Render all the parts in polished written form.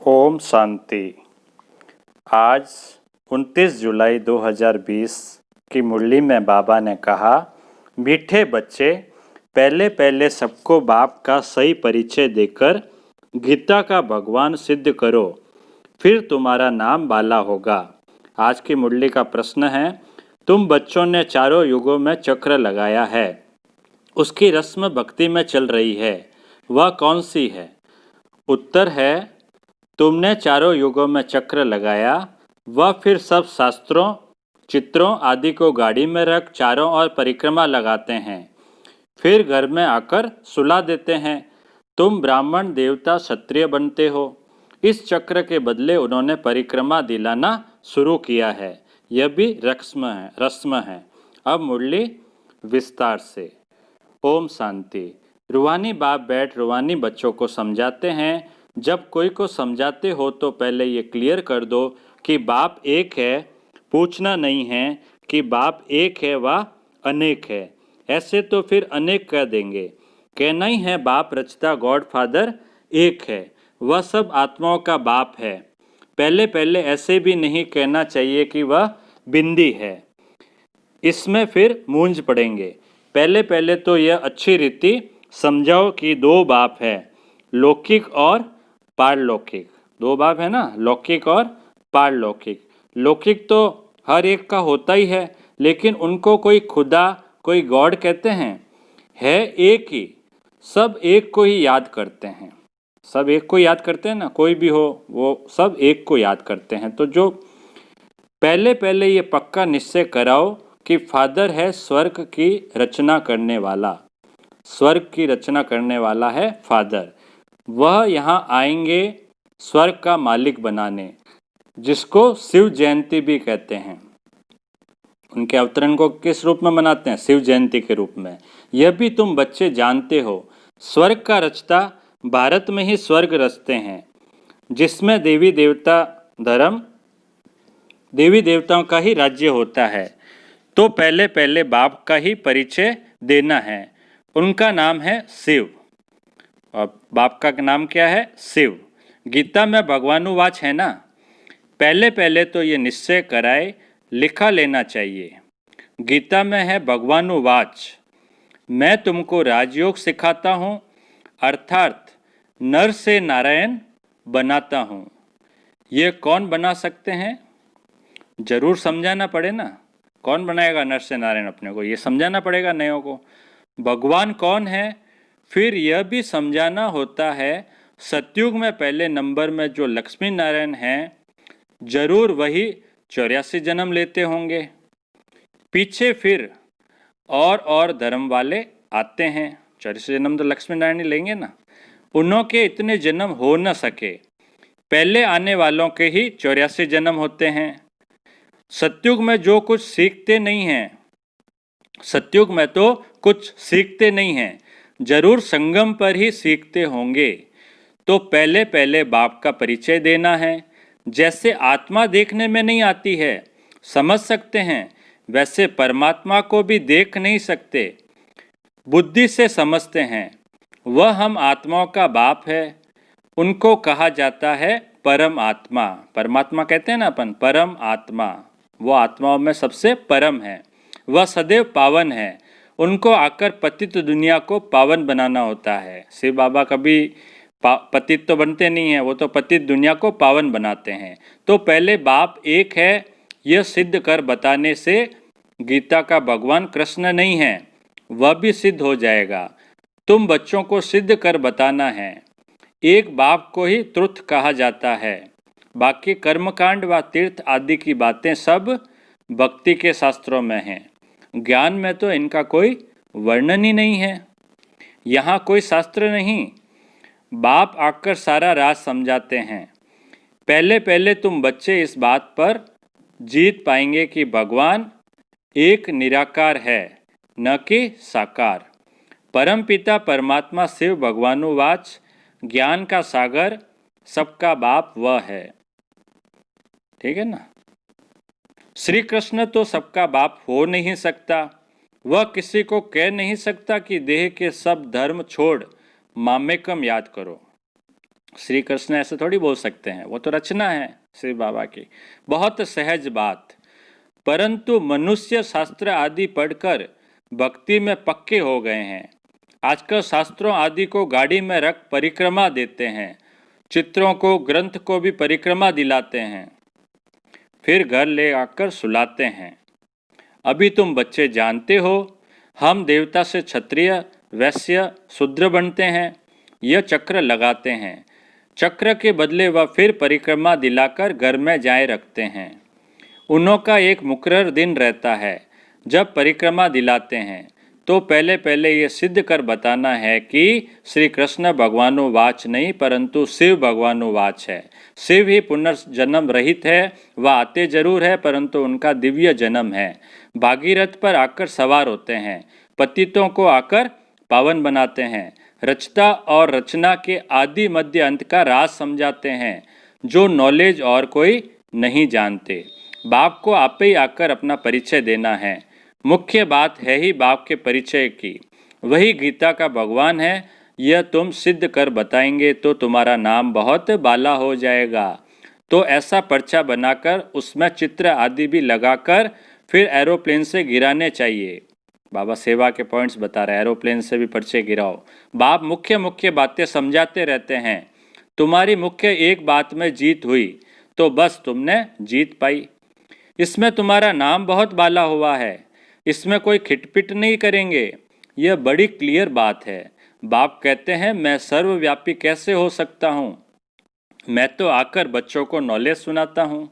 ओम शांति। आज 29 जुलाई 2020 की मुरली में बाबा ने कहा, मीठे बच्चे, पहले पहले सबको बाप का सही परिचय देकर गीता का भगवान सिद्ध करो, फिर तुम्हारा नाम बाला होगा। आज की मुरली का प्रश्न है, तुम बच्चों ने चारों युगों में चक्र लगाया है, उसकी रस्म भक्ति में चल रही है, वह कौन सी है? उत्तर है, तुमने चारों युगों में चक्र लगाया, वह फिर सब शास्त्रों, चित्रों आदि को गाड़ी में रख चारों ओर परिक्रमा लगाते हैं, फिर घर में आकर सुला देते हैं। तुम ब्राह्मण, देवता, क्षत्रिय बनते हो। इस चक्र के बदले उन्होंने परिक्रमा दिलाना शुरू किया है। यह भी रस्म है। अब मुरली विस्तार से। ओम शांति। रूहानी बाप बैठ रूहानी बच्चों को समझाते हैं। जब कोई को समझाते हो तो पहले ये क्लियर कर दो कि बाप एक है। पूछना नहीं है कि बाप एक है व अनेक है, ऐसे तो फिर अनेक कह देंगे। कहना ही है बाप रचता गॉड फादर एक है, वह सब आत्माओं का बाप है। पहले पहले ऐसे भी नहीं कहना चाहिए कि वह बिंदी है, इसमें फिर मूंझ पड़ेंगे। पहले पहले तो यह अच्छी रीति समझाओ कि दो बाप है, लौकिक और पारलौकिक। दो बाप है ना, लौकिक और पारलौकिक। लौकिक तो हर एक का होता ही है, लेकिन उनको कोई खुदा, कोई गॉड कहते हैं? है एक ही, सब एक को ही याद करते हैं। सब एक को याद करते हैं ना, कोई भी हो वो सब एक को याद करते हैं। तो जो पहले पहले ये पक्का निश्चय कराओ कि फादर है स्वर्ग की रचना करने वाला। स्वर्ग की रचना करने वाला है फादर। वह यहाँ आएंगे स्वर्ग का मालिक बनाने, जिसको शिव जयंती भी कहते हैं। उनके अवतरण को किस रूप में मनाते हैं? शिव जयंती के रूप में। यह भी तुम बच्चे जानते हो। स्वर्ग का रचता भारत में ही स्वर्ग रचते हैं, जिसमें देवी देवताओं का ही राज्य होता है। तो पहले पहले बाप का ही परिचय देना है। उनका नाम है शिव। और बाप का नाम क्या है? शिव। गीता में भगवानुवाच है ना। पहले पहले तो ये निश्चय कराए लिखा लेना चाहिए। गीता में है भगवानुवाच, मैं तुमको राजयोग सिखाता हूँ, अर्थात नर से नारायण बनाता हूँ। ये कौन बना सकते हैं? जरूर समझाना पड़े ना। कौन बनाएगा नर से नारायण अपने को? ये समझाना पड़ेगा नयों को। भगवान कौन है? फिर यह भी समझाना होता है, सतयुग में पहले नंबर में जो लक्ष्मी नारायण हैं, जरूर वही 84 जन्म लेते होंगे। पीछे फिर और धर्म वाले आते हैं। 84 जन्म तो लक्ष्मी नारायण ही लेंगे ना। उन्हों के इतने जन्म हो न सके, पहले आने वालों के ही 84 जन्म होते हैं। सतयुग में जो कुछ सीखते नहीं हैं, सतयुग में तो कुछ सीखते नहीं हैं, जरूर संगम पर ही सीखते होंगे। तो पहले पहले बाप का परिचय देना है। जैसे आत्मा देखने में नहीं आती है, समझ सकते हैं, वैसे परमात्मा को भी देख नहीं सकते, बुद्धि से समझते हैं। वह हम आत्माओं का बाप है। उनको कहा जाता है परम आत्मा। परमात्मा कहते हैं ना अपन, परम आत्मा। वो आत्माओं में सबसे परम है। वह सदैव पावन है। उनको आकर पतित दुनिया को पावन बनाना होता है। शिव बाबा कभी पतित तो बनते नहीं हैं, वो तो पतित दुनिया को पावन बनाते हैं। तो पहले बाप एक है, यह सिद्ध कर बताने से गीता का भगवान कृष्ण नहीं है, वह भी सिद्ध हो जाएगा। तुम बच्चों को सिद्ध कर बताना है। एक बाप को ही त्रुथ कहा जाता है। बाकी कर्मकांड व तीर्थ आदि की बातें सब भक्ति के शास्त्रों में हैं। ज्ञान में तो इनका कोई वर्णन ही नहीं है। यहाँ कोई शास्त्र नहीं, बाप आकर सारा राज समझाते हैं। पहले पहले तुम बच्चे इस बात पर जीत पाएंगे कि भगवान एक निराकार है, न कि साकार। परम पिता परमात्मा शिव भगवानुवाच, ज्ञान का सागर, सबका बाप वह है। ठीक है ना। श्री कृष्ण तो सबका बाप हो नहीं सकता। वह किसी को कह नहीं सकता कि देह के सब धर्म छोड़ मामेकम याद करो। श्री कृष्ण ऐसे थोड़ी बोल सकते हैं, वो तो रचना है श्री बाबा की, बहुत सहज बात। परंतु मनुष्य शास्त्र आदि पढ़कर भक्ति में पक्के हो गए हैं। आजकल शास्त्रों आदि को गाड़ी में रख परिक्रमा देते हैं, चित्रों को ग्रंथ को भी परिक्रमा दिलाते हैं, फिर घर ले आकर सुलाते हैं। अभी तुम बच्चे जानते हो, हम देवता से क्षत्रिय वैश्य शूद्र बनते हैं, यह चक्र लगाते हैं। चक्र के बदले वह फिर परिक्रमा दिलाकर घर में जाए रखते हैं। उन्हों का एक मुकर्रर दिन रहता है जब परिक्रमा दिलाते हैं, तो पहले पहले ये सिद्ध कर बताना है कि श्री कृष्ण भगवानुवाच नहीं परंतु शिव भगवानुवाच है। शिव ही पुनर्जन्म रहित है, वह आते जरूर है परंतु उनका दिव्य जन्म है। भागीरथ पर आकर सवार होते हैं, पतितों को आकर पावन बनाते हैं, रचता और रचना के आदि मध्य अंत का राज समझाते हैं, जो नॉलेज और कोई नहीं जानते। बाप को आप ही आकर अपना परिचय देना है। मुख्य बात है ही बाप के परिचय की, वही गीता का भगवान है। यह तुम सिद्ध कर बताएंगे तो तुम्हारा नाम बहुत बाला हो जाएगा। तो ऐसा पर्चा बनाकर उसमें चित्र आदि भी लगाकर फिर एरोप्लेन से गिराने चाहिए। बाबा सेवा के पॉइंट्स बता रहे हैं, एरोप्लेन से भी पर्चे गिराओ। बाप मुख्य मुख्य बातें समझाते रहते हैं। तुम्हारी मुख्य एक बात में जीत हुई तो बस तुमने जीत पाई। इसमें तुम्हारा नाम बहुत बाला हुआ है, इसमें कोई खिटपिट नहीं करेंगे। यह बड़ी क्लियर बात है। बाप कहते हैं मैं सर्वव्यापी कैसे हो सकता हूँ, मैं तो आकर बच्चों को नॉलेज सुनाता हूँ।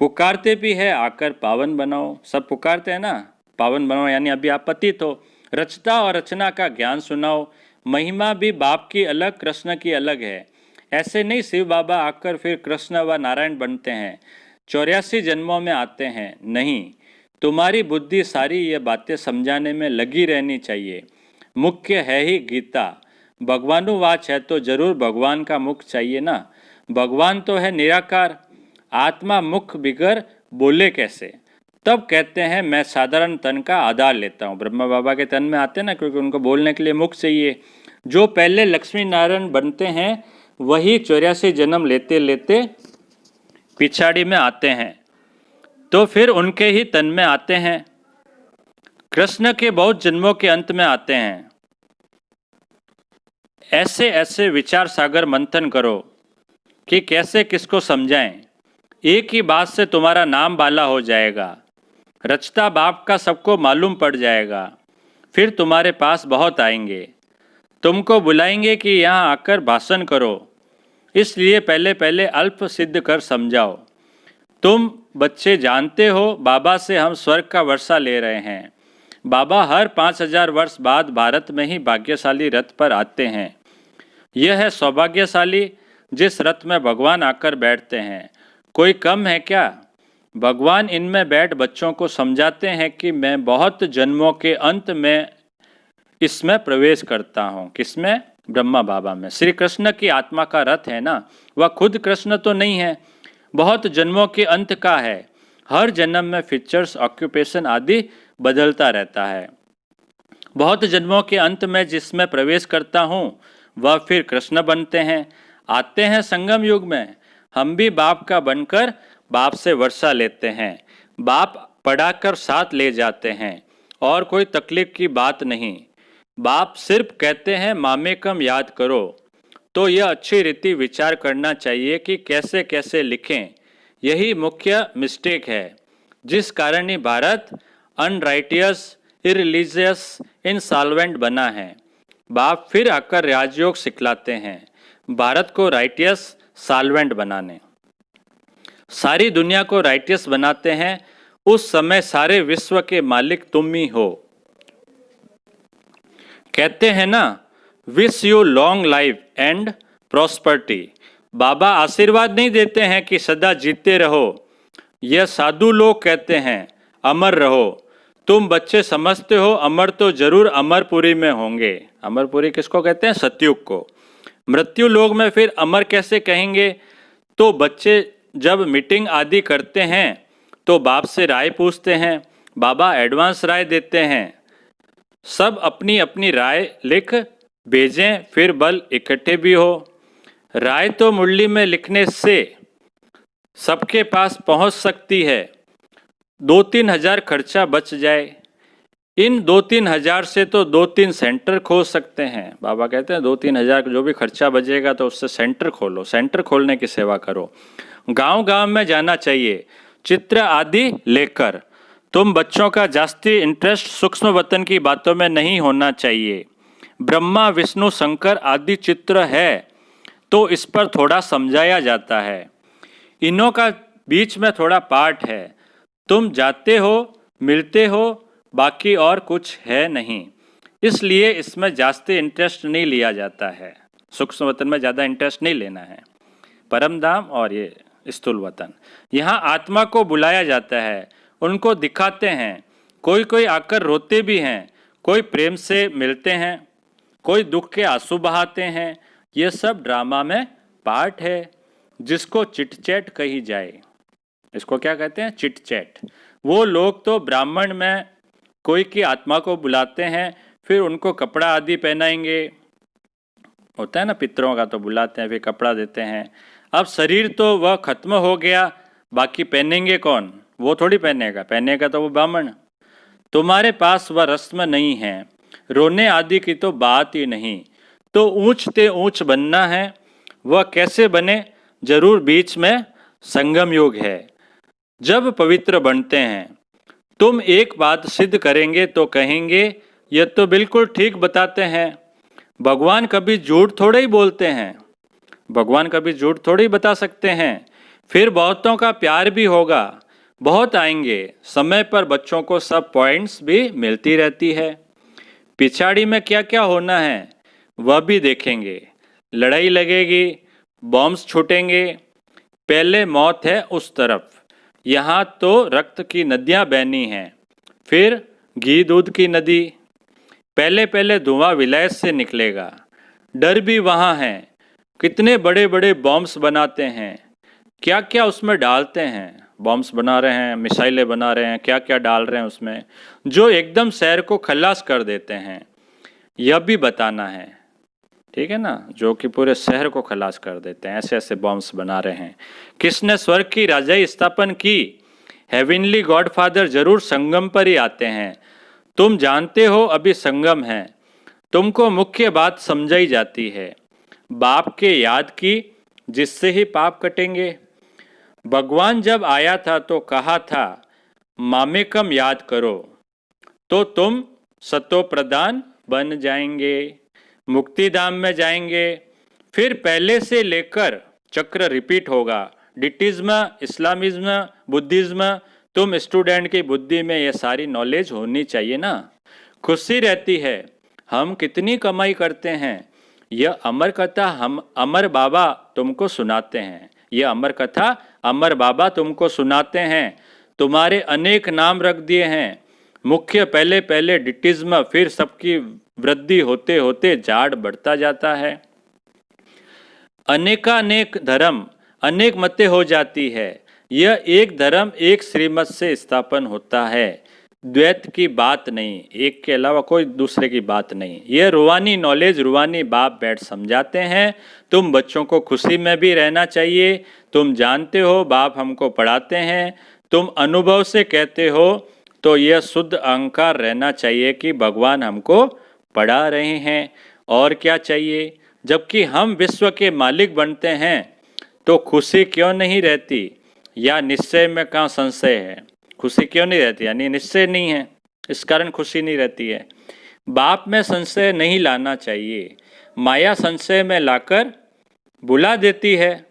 पुकारते भी है आकर पावन बनाओ, सब पुकारते हैं ना, पावन बनाओ, यानी अभी आप पतित हो। रचता और रचना का ज्ञान सुनाओ। महिमा भी बाप की अलग कृष्ण की अलग है। ऐसे नहीं शिव बाबा आकर फिर कृष्ण व नारायण बनते हैं, 84 जन्मों में आते हैं, नहीं। तुम्हारी बुद्धि सारी ये बातें समझाने में लगी रहनी चाहिए। मुख्य है ही गीता, भगवानुवाच है तो जरूर भगवान का मुख चाहिए ना। भगवान तो है निराकार, आत्मा मुख बिगर बोले कैसे। तब कहते हैं मैं साधारण तन का आधार लेता हूँ। ब्रह्मा बाबा के तन में आते हैं ना, क्योंकि उनको बोलने के लिए मुख चाहिए। जो पहले लक्ष्मी नारायण बनते हैं वही 84 जन्म लेते लेते पिछाड़ी में आते हैं, तो फिर उनके ही तन में आते हैं। कृष्ण के बहुत जन्मों के अंत में आते हैं। ऐसे ऐसे विचार सागर मंथन करो कि कैसे किसको समझाएं। एक ही बात से तुम्हारा नाम बाला हो जाएगा। रचता बाप का सबको मालूम पड़ जाएगा। फिर तुम्हारे पास बहुत आएंगे, तुमको बुलाएंगे कि यहाँ आकर भाषण करो। इसलिए पहले पहले अल्प सिद्ध कर समझाओ। तुम बच्चे जानते हो बाबा से हम स्वर्ग का वर्षा ले रहे हैं। बाबा हर 5000 वर्ष बाद भारत में ही भाग्यशाली रथ पर आते हैं। यह है सौभाग्यशाली जिस रथ में भगवान आकर बैठते हैं। कोई कम है क्या? भगवान इनमें बैठ बच्चों को समझाते हैं कि मैं बहुत जन्मों के अंत में इसमें प्रवेश करता हूँ। किसमें? ब्रह्मा बाबा में। श्री कृष्ण की आत्मा का रथ है ना, वह खुद कृष्ण तो नहीं है, बहुत जन्मों के अंत का है। हर जन्म में फीचर्स ऑक्यूपेशन आदि बदलता रहता है। बहुत जन्मों के अंत में जिसमें प्रवेश करता हूँ वह फिर कृष्ण बनते हैं, आते हैं संगम युग में। हम भी बाप का बनकर बाप से वर्षा लेते हैं। बाप पढ़ाकर साथ ले जाते हैं और कोई तकलीफ की बात नहीं। बाप सिर्फ कहते हैं मामेकम याद करो। तो यह अच्छी रीति विचार करना चाहिए कि कैसे कैसे लिखें। यही मुख्य मिस्टेक है, जिस कारण ही भारत अनराइटियस, इरिलीजियस, इनसॉल्वेंट बना है। बाप फिर आकर राजयोग सिखलाते हैं भारत को राइटियस सॉल्वेंट बनाने। सारी दुनिया को राइटियस बनाते हैं। उस समय सारे विश्व के मालिक तुम ही हो। कहते हैं ना, wish you long life and prosperity. बाबा आशीर्वाद नहीं देते हैं कि सदा जीते रहो। यह साधु लोग कहते हैं अमर रहो। तुम बच्चे समझते हो अमर तो जरूर अमरपुरी में होंगे। अमरपुरी किसको कहते हैं? सतयुग को। मृत्यु लोग में फिर अमर कैसे कहेंगे? तो बच्चे जब मीटिंग आदि करते हैं तो बाप से राय पूछते हैं। बाबा एडवांस राय देते हैं। सब अपनी अपनी राय लिख भेजें, फिर बल इकट्ठे भी हो। राय तो मुरली में लिखने से सबके पास पहुंच सकती है, 2-3 हज़ार खर्चा बच जाए। इन 2-3 हज़ार से तो 2-3 सेंटर खोल सकते हैं। बाबा कहते हैं 2-3 हज़ार जो भी खर्चा बचेगा तो उससे सेंटर खोलो, सेंटर खोलने की सेवा करो। गांव गांव में जाना चाहिए, चित्र आदि लेकर। तुम बच्चों का जास्ती इंटरेस्ट सूक्ष्म वतन की बातों में नहीं होना चाहिए। ब्रह्मा विष्णु शंकर आदि चित्र है तो इस पर थोड़ा समझाया जाता है, इन्हों का बीच में थोड़ा पार्ट है। तुम जाते हो, मिलते हो, बाकी और कुछ है नहीं, इसलिए इसमें जास्ती इंटरेस्ट नहीं लिया जाता है। सूक्ष्म वतन में ज़्यादा इंटरेस्ट नहीं लेना है। परम धाम और ये स्थूल वतन, यहाँ आत्मा को बुलाया जाता है, उनको दिखाते हैं। कोई कोई आकर रोते भी हैं, कोई प्रेम से मिलते हैं, कोई दुख के आंसू बहाते हैं। ये सब ड्रामा में पार्ट है, जिसको चिट चैट कही जाए। इसको क्या कहते हैं? Chit chat. वो लोग तो ब्राह्मण में कोई की आत्मा को बुलाते हैं, फिर उनको कपड़ा आदि पहनाएंगे, होता है ना, पितरों का तो बुलाते हैं, फिर कपड़ा देते हैं। अब शरीर तो वह खत्म हो गया, बाकी पहनेंगे कौन? वो थोड़ी पहनेगा, पहनेगा तो वो ब्राह्मण। तुम्हारे पास वह रस्म नहीं है, रोने आदि की तो बात ही नहीं। तो ऊंच ते ऊंच बनना है, वह कैसे बने? जरूर बीच में संगम योग है। जब पवित्र बनते हैं, तुम एक बात सिद्ध करेंगे तो कहेंगे यह तो बिल्कुल ठीक बताते हैं। भगवान कभी झूठ थोड़े ही बोलते हैं, भगवान कभी झूठ थोड़े ही बता सकते हैं। फिर बहुतों का प्यार भी होगा, बहुत आएंगे, समय पर बच्चों को सब पॉइंट्स भी मिलती रहती है। पिछाड़ी में क्या क्या होना है वह भी देखेंगे। लड़ाई लगेगी, बॉम्ब्स छूटेंगे, पहले मौत है उस तरफ, यहाँ तो रक्त की नदियाँ बहनी हैं, फिर घी दूध की नदी। पहले पहले धुआं विलायत से निकलेगा, डर भी वहाँ है। कितने बड़े बड़े बॉम्ब्स बनाते हैं, क्या क्या उसमें डालते हैं। बॉम्ब्स बना रहे हैं, मिसाइलें बना रहे हैं, क्या क्या डाल रहे हैं उसमें, जो एकदम शहर को खल्लास कर देते हैं। यह भी बताना है, ठीक है ना, जो कि पूरे शहर को खलास कर देते हैं, ऐसे ऐसे बॉम्ब्स बना रहे हैं। किसने स्वर्ग की राजाई स्थापन की? हेवनली गॉडफादर जरूर संगम पर ही आते हैं। तुम जानते हो अभी संगम है, तुमको मुख्य बात समझाई जाती है। बाप के याद की, जिससे ही पाप कटेंगे। भगवान जब आया था तो कहा था मामेकम याद करो, तो तुम सतो प्रदान बन जाएंगे, मुक्ति धाम में जाएंगे। फिर पहले से लेकर चक्र रिपीट होगा। डिटिज्म, इस्लामिज्म, बुद्धिज्म, तुम स्टूडेंट की बुद्धि में ये सारी नॉलेज होनी चाहिए ना। खुशी रहती है, हम कितनी कमाई करते हैं, यह अमर कथा हम अमर बाबा तुमको सुनाते हैं। यह अमर कथा अमर बाबा तुमको सुनाते हैं। तुम्हारे अनेक नाम रख दिए हैं। मुख्य पहले पहले डिटिज्म, फिर सबकी वृद्धि होते होते जाड़ बढ़ता जाता है। अनेकानेक धर्म, अनेक मतें हो जाती है। यह एक धर्म एक श्रीमत से स्थापन होता है। द्वैत की बात नहीं, एक के अलावा कोई दूसरे की बात नहीं। यह रूहानी नॉलेज रूहानी बाप बैठ समझाते हैं। तुम बच्चों को खुशी में भी रहना चाहिए। तुम जानते हो बाप हमको पढ़ाते हैं, तुम अनुभव से कहते हो, तो यह शुद्ध अहंकार रहना चाहिए कि भगवान हमको पढ़ा रहे हैं। और क्या चाहिए? जबकि हम विश्व के मालिक बनते हैं तो खुशी क्यों नहीं रहती? या निश्चय में कहाँ संशय है? खुशी क्यों नहीं रहती? यानी निश्चय नहीं है, इस कारण खुशी नहीं रहती है। बाप में संशय नहीं लाना चाहिए, माया संशय में लाकर बुला देती है।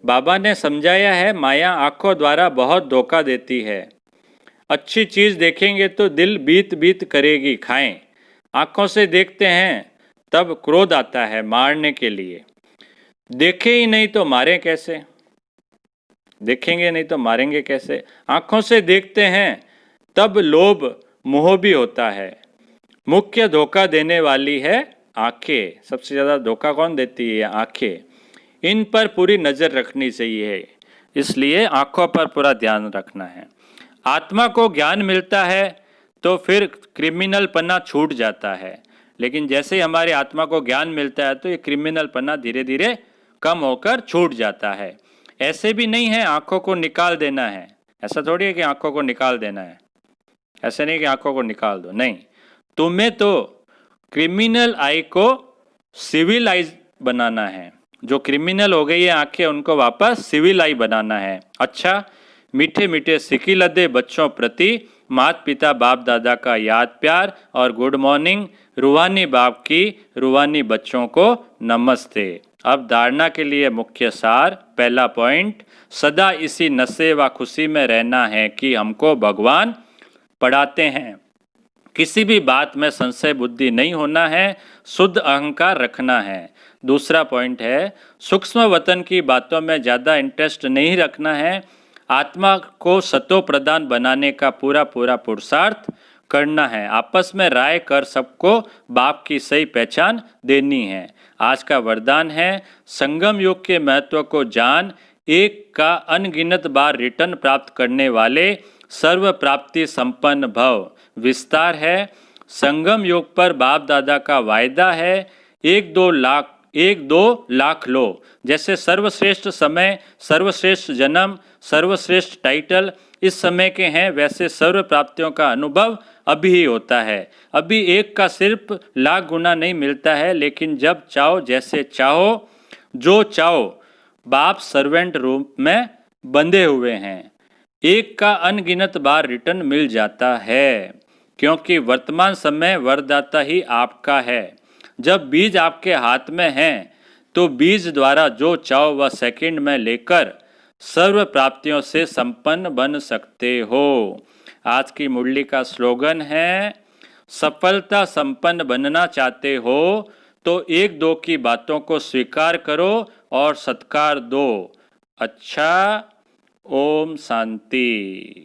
बाबा ने समझाया है, माया आँखों द्वारा बहुत धोखा देती है। अच्छी चीज़ देखेंगे तो दिल बीत बीत करेगी, खाएं। आँखों से देखते हैं तब क्रोध आता है मारने के लिए। देखे ही नहीं तो मारें कैसे? देखेंगे नहीं तो मारेंगे कैसे? आँखों से देखते हैं तब लोभ मोह भी होता है। मुख्य धोखा देने वाली है आंखें। सबसे ज़्यादा धोखा कौन देती है? आंखें। इन पर पूरी नज़र रखनी चाहिए, इसलिए आँखों पर पूरा ध्यान रखना है। आत्मा को ज्ञान मिलता है तो फिर क्रिमिनल पन्ना छूट जाता है, लेकिन जैसे ही हमारी आत्मा को ज्ञान मिलता है तो ये क्रिमिनल पन्ना धीरे धीरे कम होकर छूट जाता है। ऐसे भी नहीं है आंखों को निकाल देना है, ऐसा थोड़ी है कि आंखों को निकाल देना है, ऐसे नहीं कि आंखों को निकाल दो, नहीं, तुम्हें तो क्रिमिनल आई को सिविलाइज बनाना है। जो क्रिमिनल हो गई है आंखें उनको वापस सिविल आई बनाना है। अच्छा, मीठे मीठे सिकी लदे बच्चों प्रति माता पिता बाप दादा का याद प्यार और गुड मॉर्निंग, रूहानी बाप की रूहानी बच्चों को नमस्ते। अब धारणा के लिए मुख्य सार, पहला पॉइंट, सदा इसी नशे व खुशी में रहना है कि हमको भगवान पढ़ाते हैं। किसी भी बात में संशय बुद्धि नहीं होना है, शुद्ध अहंकार रखना है। दूसरा पॉइंट है, सूक्ष्म वतन की बातों में ज़्यादा इंटरेस्ट नहीं रखना है, आत्मा को सतो प्रदान बनाने का पूरा पूरा पुरुषार्थ करना है। आपस में राय कर सबको बाप की सही पहचान देनी है। आज का वरदान है, संगम योग के महत्व को जान, एक का अनगिनत बार रिटर्न प्राप्त करने वाले सर्व प्राप्ति संपन्न भव। विस्तार है, संगम योग पर बाप दादा का वायदा है, एक दो लाख लो। जैसे सर्वश्रेष्ठ समय, सर्वश्रेष्ठ जन्म, सर्वश्रेष्ठ टाइटल इस समय के हैं, वैसे सर्व प्राप्तियों का अनुभव अभी ही होता है। अभी एक का सिर्फ लाख गुना नहीं मिलता है, लेकिन जब चाहो जैसे चाहो जो चाहो, बाप सर्वेंट रूप में बंधे हुए हैं, एक का अनगिनत बार रिटर्न मिल जाता है, क्योंकि वर्तमान समय वरदाता ही आपका है। जब बीज आपके हाथ में है तो बीज द्वारा जो चाहो वह सेकंड में लेकर सर्व प्राप्तियों से संपन्न बन सकते हो। आज की मुरली का स्लोगन है, सफलता संपन्न बनना चाहते हो तो एक दो की बातों को स्वीकार करो और सत्कार दो। अच्छा, ओम शांति।